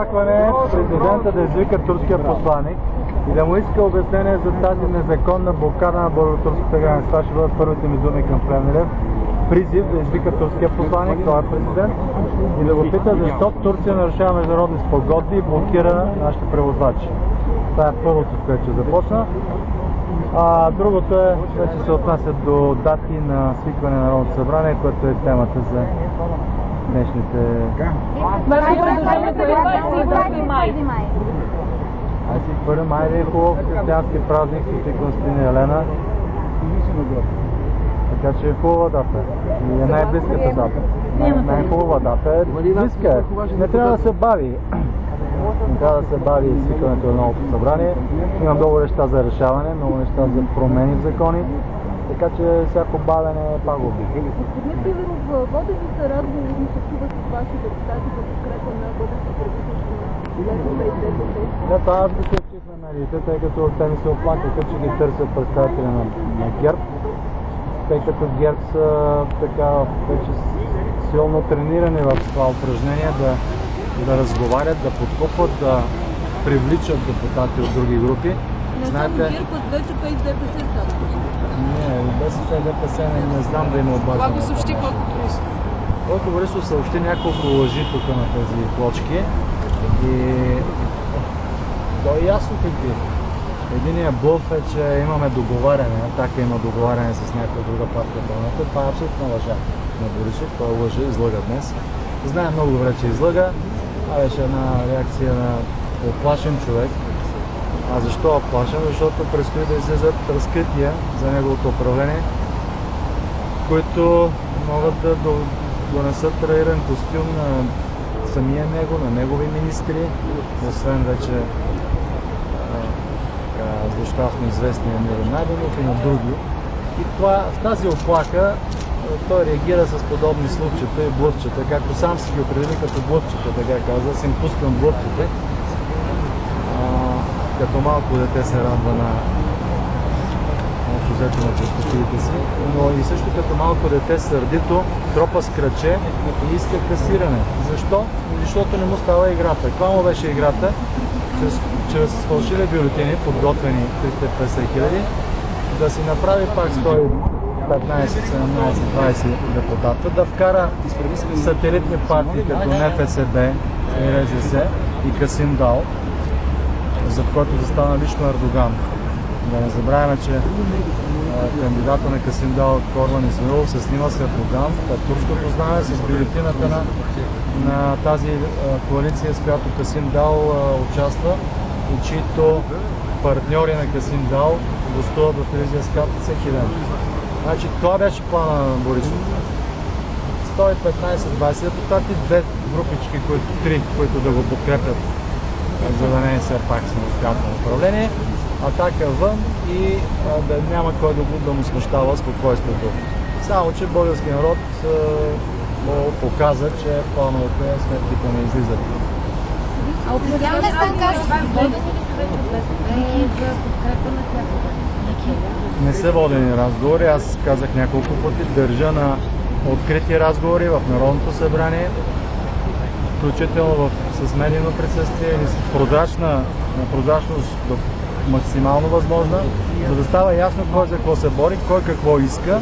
очакване президента да извика турския посланик и да му иска обяснение за тази незаконна блокада на българо-турската граница. Това ще бъдат първите ми думи към Плевнелиев. Призив да извика турския посланик, той е президент, и да го пита защо Турция нарушава международни спогодби и блокира нашите превозвачи. Това е първото, с което ще започна. Другото е, вече се отнася до дати на свикване на Народното събрание, което е темата за днешните... Аз си 1 май е хубав християнски празник, Свети Константин и Елена. Така че е хубава дата. И е най-близката дата. Най-хубава дата е близка. Не трябва да се бави. Не трябва да се бави свикването на новото събрание. Има много неща за решаване, много неща за промени в закони. Така че всяко бавене е пагубно. Господин Сидеров, водени са разговори и такива с ваши депутати за подкрепа на бъдещото правителство на това аз го съобщих на медиите, тъй като те ми се оплакаха, че ги търсят представители на ГЕРБ, тъй като ГЕРБ са така вече силно тренирани в това упражнение да разговарят, да подкупват, да привличат депутати от други групи. Знаете... ГЕРБ от БСП и ДПС става. Не, БСП и ДПС не знам да има обаче. Това го съобщи Бойко Борисов съобщи няколко лъжи тук на тези плочки и то е ясно какви. Единият блъф е, че имаме договаряне, така има договаряне с някаква друга партия. Това е абсолютно лъжа на Борисов, той лъжа, излъга днес. Знае много добре, че излъга. Това беше една реакция на оплашен човек. А защо оплашен? Защото предстои да излезат разкрития за неговото управление, които могат да донесат траиран костюм на самия него, на негови министри, освен вече злощастно известния Миро Найденов и на други. И в тази оплака той реагира с подобни случаите и блъвчета, както сам си ги определи като блъвчета, така казва, аз им пускам блъвчета. Като малко дете се радва на взето на постъпилите си, но и също като малко дете сърдито тропа с краче и иска касиране. Защо? Защото не му става играта. Каква му беше играта? Чрез фалшиви бюлетини, подготвени 350 хиляди, да си направи пак 115, 17, 20 депутата, да вкара сателитни партии като НФСБ, РЗС и Касим Дал, за който застана лично Ердоган. Да не забравяме, че кандидата на Касим Дал, Корван Исмаилов, се снима с Ердоган, турското знаме, с бюлетината на тази коалиция, с която Касим Дал участва и чието партньори на Касим Дал гостуват в телевизия СКАТ всеки ден. Значи това беше плана на Борисов. 115-20 депутати, две групички, които да го подкрепят, за да не е все пак самостоятелно управление, Атака вън и да няма кой да му смущава спокойствието. Само, че българския народ му показа, че плановете сметките не излизат. А официално стан казва, не са водени разговори. Аз казах няколко пъти, държа на открити разговори в Народното събрание, включително с медийно присъствие или с прозрачност максимално възможна, за да става ясно кой за какво се бори, кой какво иска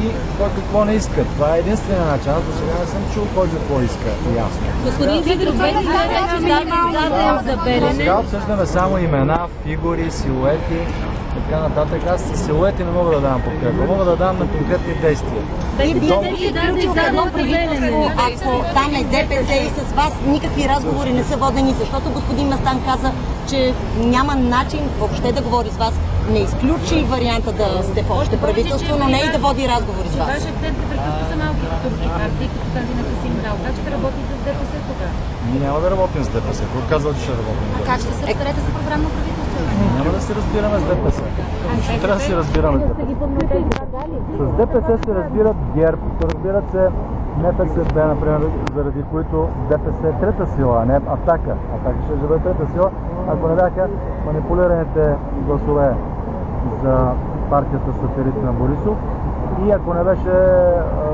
и кой какво не иска. Това е единствения начин. Аз до сега не съм чул кой какво иска. Ясно. Господин Сидеров, сега обсъждаме само имена, фигури, силуети и така нататък. Аз с силуети не мога да дам подкрепа. Мога да дам на конкретни действия. И вие да се включил в едно правителство, ако там е ДПС и с вас никакви разговори не са водени, защото господин Местан каза, че няма начин въобще да говори с вас. Не изключи варианта да сте в още правителство, но не и да води разговори с вас. Вашият акцент непрекъснато са малки турски партии, като тази на Касим Дал. Как ще работите с ДПС тогава? Ние няма да работим с ДПС. Кой казва, че ще работим с ДПС? Как ще се разберете за програмно правителство? Няма да се разбираме с ДПС. Ще трябва да се разбираме с ДПС. С ДПС се разбират ГЕРБ, разбират се НФСБ, например, заради които ДПС е трета сила, а не Атака. Атака ще бъде трета сила, ако не бяха манипулираните гласове за партията сателит на Борисов и ако не беше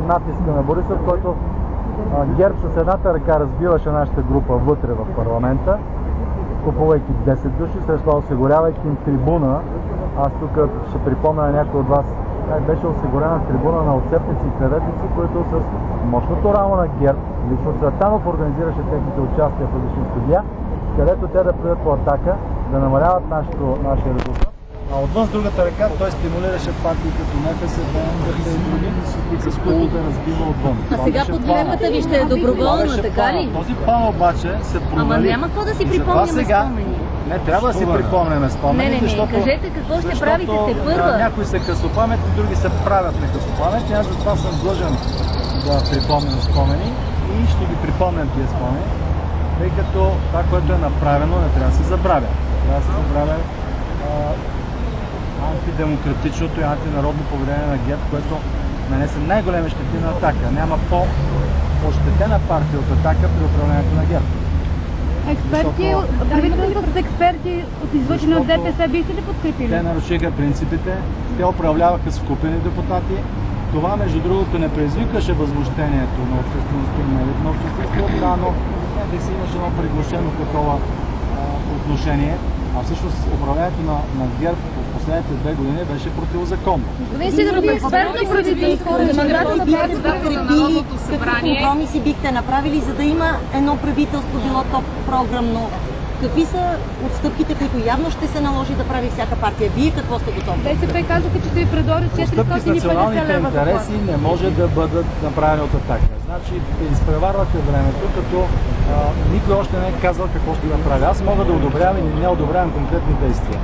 натиска на Борисов, който ГЕРБ с едната ръка разбиваше нашата група вътре в парламента, купувайки 10 души, след това осигурявайки им трибуна. Аз тук ще припомня на някой от вас как беше осигурена трибуна на отцепници и клеветници, които с мощното рамо на ГЕРБ, лично Цветанов организираше техните участия в различни студия, където те да придат по атака, да намаляват нашия резултат. А отвън с другата ръка той стимулираше партии като НФСБ, НДС и други, с които да разбива отвън. А сега подкрепата ви ще е доброволна, така ли? Този план обаче се провали. Ама няма какво да си припомняме спомени. Не, трябва да си припомняме спомени, защото... Кажете какво ще правите те първа. Някои са късопаметни, други се правят на късопаметни. Аз затова съм длъжен да припомням спомени и ще ги припомням тия спомени, тъй като това, което е направено, не трябва да се забравя. Трябва да се забравя антидемократичното и антинародно поведение на ГЕРБ, което нанесе най-големи щети на Атака. Няма по-ощетена партия от Атака при управлението на ГЕРБ. Правителството с експерти от извършени от ДПС бихте ли подкрепили? Те нарушиха принципите, те управляваха с купени депутати. Това, между другото, не предизвикаше възмущението на обществеността и медиите на обществото, но не си имаше едно приглушено такова отношение. А всъщност управлението на ГЕРБ в последните 2 години беше противозаконно. Господин Сидоров, експертно правителство, какви компромиси бихте направили, за да има едно правителство, било то програмно? Какви са отстъпките, които явно ще се наложи да прави всяка партия? Вие какво сте готови? БСП казаха, че ще ви предложат 450 лева. Отстъпки с националните интереси не може да бъдат направени от Атака. Значи изпреварвате времето, като никой още не е казал какво ще направи. Аз мога да одобрявам или не одобрявам конкретни действия.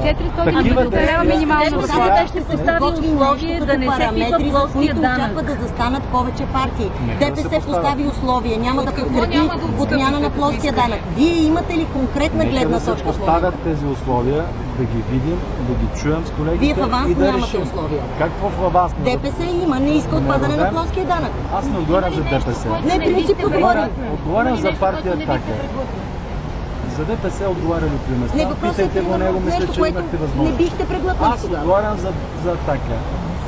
400 лева минимално заплата ще постави условие да не се пипа плоския данък. Очаква да застанат повече партии. ДПС постави условие, няма да подкрепи отмяна на плоския данък. Вие имате ли конкретна гледна точка? Нека да се поставят тези условия, да ги видим, да ги чуем с колегите. Вие в аванс и да нямате решим. условия. Какво в аванс? ДПС има, не иска отпадане на плоския данък. Аз не отговарям за ДПС. Не, принципно говорим. Отговарям за партия Атака. За ДПС отговаря ли примест? Не, въпросът питайте го него, мисля, че имахте възможност. Не бихте преглътнали Аз отговарям за Атака.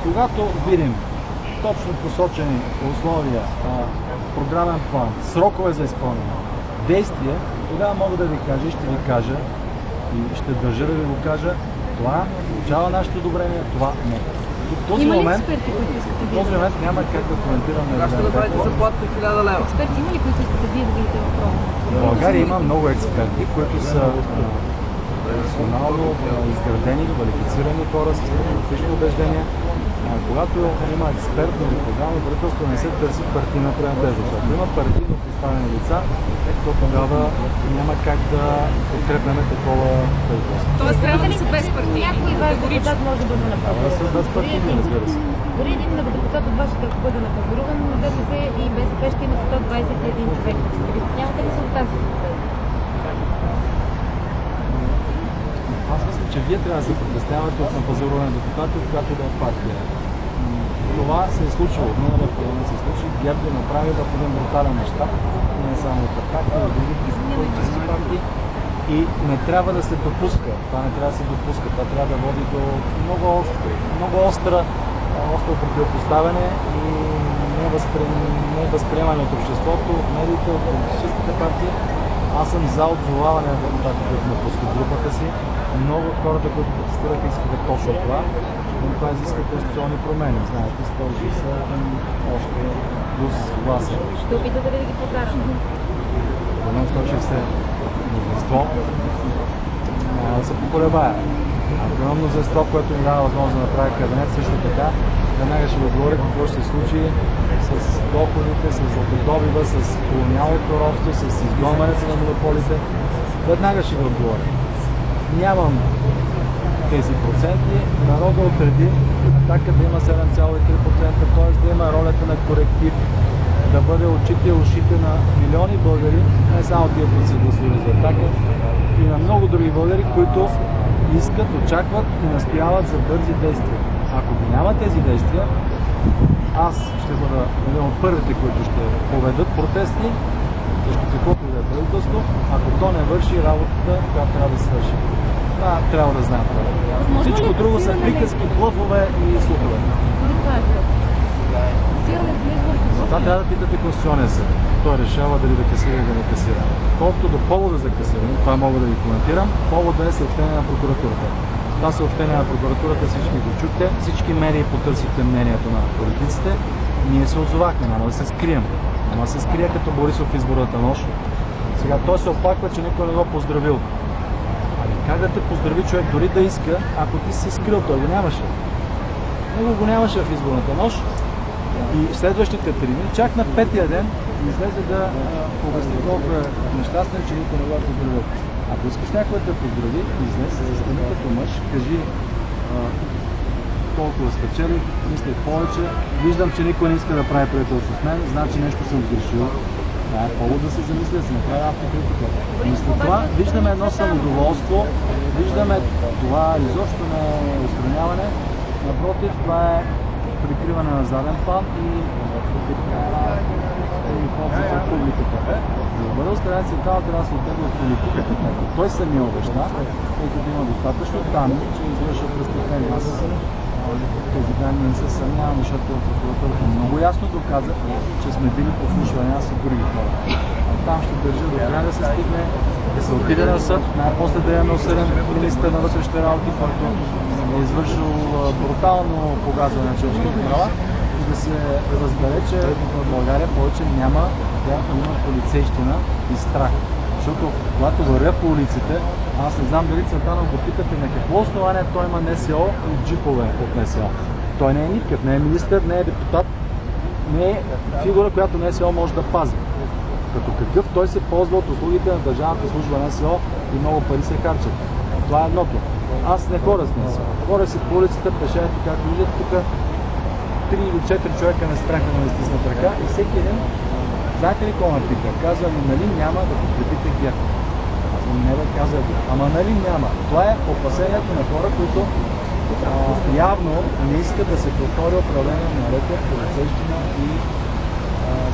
Когато видим точно посочени условия, програмен план, срокове за изпълнение, действия, тогава мога да ви кажа и ще ви кажа и ще държа да ви го кажа, това получава нашето одобрение, това не. В този момент няма как да коментирам на ще направите заплата 1000 лева. Експерти има ли, които искате вие да видите в промо? В България има много експерти, които са професионално изградени, квалифицирани хора с патриотични убеждения. Когато има експертно или програмно правителство, не се търси партийна принадлежност. Ако има партийно поставени лица, то тогава няма как да подкрепяме такова правителство. Тоест трябва да са безпартийни. Някой ваш депутат може да бъде Трябва да са безпартийни, разбира се. Дори един депутат от вашата ръка бъде наказуран, но ДПС и БСП ще имат 121 човек. Нямате ли се от тази? Аз мисля, че вие трябва да се притеснявате от напазаруване на депутати, от която да е партия. Това се е случило, миналия парламент се случи, ГЕРБ да направи в един брутален мащаб, не само от Атака, но и други политически партии. И не трябва да се допуска, това не трябва да се допуска, това трябва да води до много остро противопоставяне и невъзприемане от обществото, от медиите, от политическите партии. Аз съм за отзоваване на депутатите, които напускат групата си. Много от хората, които протестираха, искаха точно това, но това изиска конституционни промени. Знаете, 160 още плюс гласа. Ще опитате ли да ги покажете? Едно 160 мнозинство няма да се поколебая. Ако има мнозинство, което ни дава възможност да направи кабинет, също така, веднага ще ви отговоря какво ще се случи с доходите, с златодобива, с колониалното робство, с изгонването на монополите. Веднага ще ви отговоря. Нямам тези проценти. Народа отреди Атака да има 7,3%, т.е. да има ролята на коректив, да бъде очите и ушите на милиони българи, не само тия, които са гласували за Атака, и на много други българи, които искат, очакват и настояват за бързи действия. Ако ги няма тези действия, аз ще бъда един от първите, които ще поведат протести срещу каквото и да е правителство, ако то не върши работата, която трябва да свърши. Това трябва да знаем. Всичко друго са приказки, блъфове и слухове. Това трябва да питате Конституционния съд. Той решава дали да касира или да не касира. Колкото до повода за касиране, това мога да ви коментирам, повода е съобщение на прокуратурата. Това съобщение на прокуратурата всички го чухте, всички медии потърсихте мнението на политиците. Ние се отзовахме, няма да се скрием. Няма да се скрие като Борисов в изборната нощ. Сега той се оплаква, че никой не го поздравил. Ами как да те поздрави човек, дори да иска, ако ти си се скрил, той го нямаше. Него го нямаше в изборната нощ. И следващите 3 дни, чак на 5-тия ден, излезе да обясни колко е нещастен, че никой не го е поздравил. Ако искаш някой да поздрави, излез, застани като мъж, кажи толкова спечели, мисля повече, виждам, че никой не иска да прави приятелство с мен, значи нещо съм сгрешил. Това е повод да се замисля, да се направи автокритика. Мисля това, виждаме едно самодоволство, виждаме това изобщо не е устраняване, напротив, това е прикриване на заден план и ход за публиката. За да бъде устранен Цветанов, трябва да се оттегля от политиката, като той самия обеща, тъй като има достатъчно данни, че извършва престъпление. Аз тези данни не се съмнявам, защото прокуратурата много ясно доказа, че сме били подслушвани, аз и други хора. Там ще държа до края да се стигне, да се отиде на съд, най-после да имаме осъден министър на вътрешните работи, който е извършил брутално погазване на човешките права и да се разбере, че в България повече няма да има полицейщина и страх. Защото когато вървя по улиците, аз не знам дали Цветанов го питате на какво основание той има НСО и джипове от НСО. Той не е никакъв, не е министър, не е депутат, не е фигура, която НСО може да пази. Като какъв той се ползва от услугите на държавната служба НСО и много пари се харчат. Това е едното. Аз не ходя с НСО. Ходя си по улицата, пешеете, както виждате, тук 3 или 4 човека не спряха да ме стиснат ръка и всеки един, знаете ли какво ме пита? Казва ми, нали няма да подкрепите ГЕРБ? Не да казва, ама нали няма. Това е опасението на хора, които явно не искат да се повтори управление на ред, полицейщина и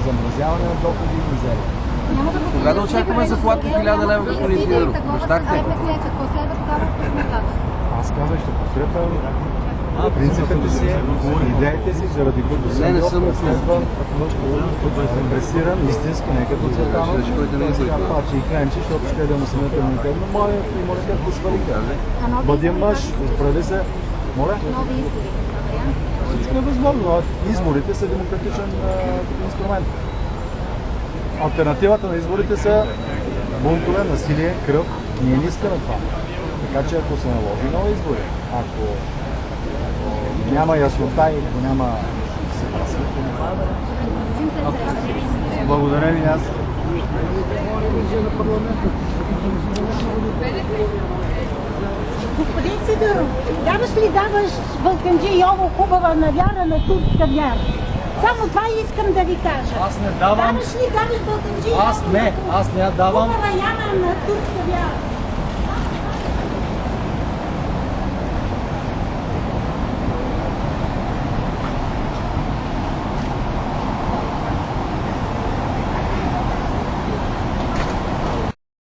замразяване на доходи и мизерия. Кога да очакваме заплата 1000 лева, господин Сидеров? Обещахте? Аз казах, ще подкрепям принципите си, идеите си, заради които съм бил преследван, репресиран, истински, не като Цветанов, пачи и кленчи, защото ще да му смета имунитет, но моят имунитет го свалиха. Бъди мъж, изправи се. Моля? Всичко е възможно. Изборите са демократичен инструмент. Алтернативата на изборите са бунтове, насилие, кръв. Ние не искаме това. Така че ако се наложи нови избори, ако няма яснота и ако няма съгласие, благодаря ви аз. Господин Сидеров, даваш Балканджи Йово хубава навяра на турска вяра? Само това искам да ви кажа. Аз не давам. Даваш Балканджи Йово аз не я давам. хубава яра на турска вяра?